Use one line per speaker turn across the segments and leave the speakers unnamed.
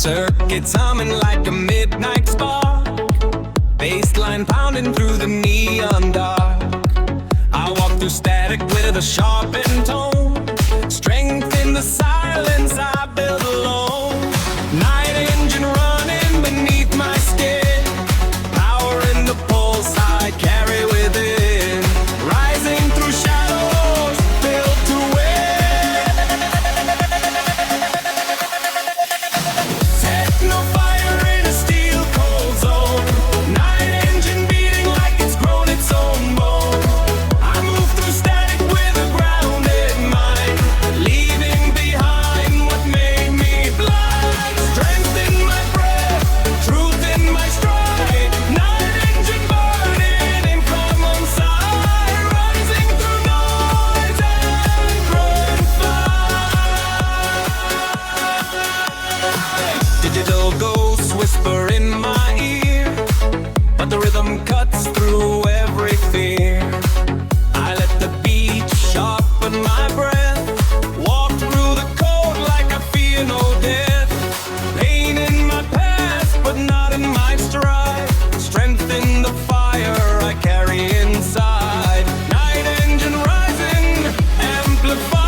Circuits humming like a midnight spark, bassline pounding through the neon dark. I walk through static with a sharpened tone, strength in the silence I build alone. Night engine running beneath my skin, power in the pulse I carry within, rising through shadows built to win. Techno fire in a steel cold zone, night engine beating like it's grown its own bone. I move through static with a grounded mind, leaving behind what made me blind. Strength in my breath, truth in my stride, night engine burning in common side, rising through noise and growing fire. Digital ghosts whisper in my ear, but the rhythm cuts through every fear. I let the beat sharpen my breath, walk through the cold like I fear no death. Pain in my past, but not in my stride. Strength in the fire I carry inside. Night engine rising, amplified.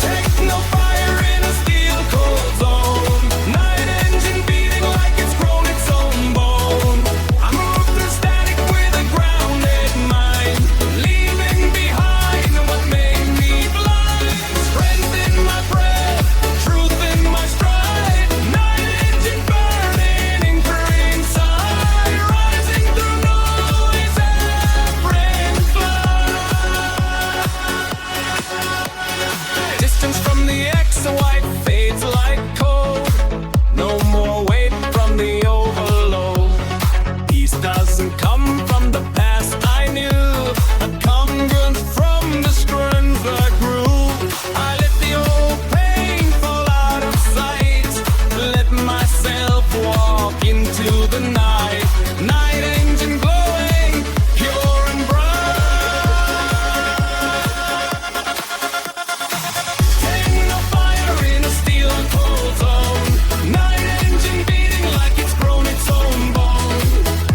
Techno fire in a steel cold zone, night engine beating like it's grown its own bone. I move through static with a grounded mind, leaving behind what made me blind. Strength in my breath, truth in my stride, night engine burning in green side, rising through noise and brain fly. Distance from the X-white fades like cold, no more weight from the overload. Peace doesn't come from the past I knew, but comes from the strength I grew. I let the old pain fall out of sight, let myself walk into the night. Night engine glowing, pure and bright. Techno fire in a steel cold zone, night engine beating like it's grown its own bone.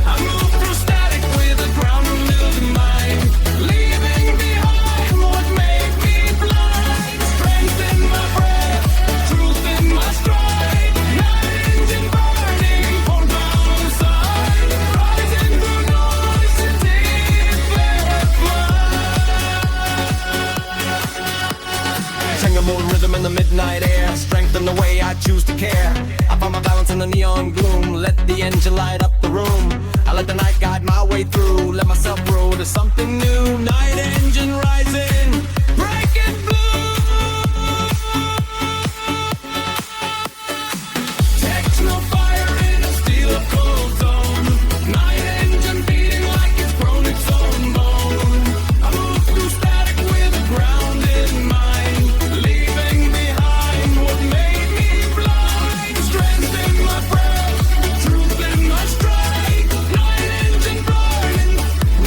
I move through static with a grounded mind, leaving behind what made me blind. Strength in my breath, truth in my stride, night engine burning on downside, rising through noise and deep fire. Tango moon rhythm in the midnight air, strength in the way I choose to care. I find my balance in the neon gloom, let the engine light up the room. I let the night guide my way through, let myself grow to something new. Night engine rising, breaking blue. Techno fire in a steel cold zone, night engine beating like it's grown its own bone. I move through static with a grounded mind, leaving behind what made me blind. Strength in my breath, truth in my stride, night engine burning,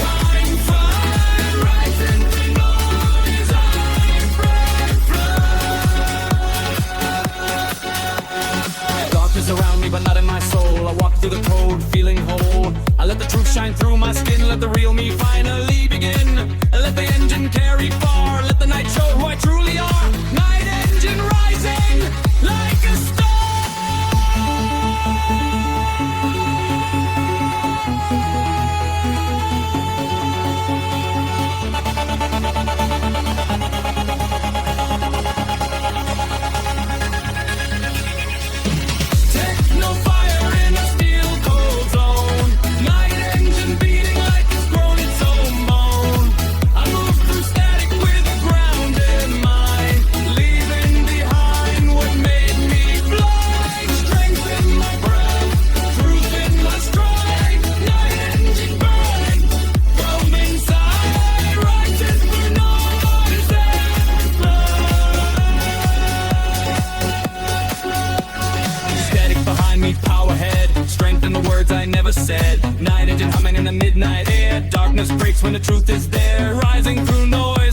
line fire, rising through noise and breath fly. Darkness around me, but not in my soul. I walk through the cold, feeling whole. I let the truth shine through my skin, let the real me finally begin. Let the engine carry far, let the night show who I truly are. Night engine rising like a star. Techno fire in a steel cold zone, night engine beating like it's grown its own bone. I move through static with a grounded mind, leaving behind what made me blind. Strength in my breath, truth in my stride, night engine burning from inside, rising through noise and fire. Static behind me, power head, strength in the words I never said. Night engine humming in the midnight air, darkness breaks when the truth is there, rising through noise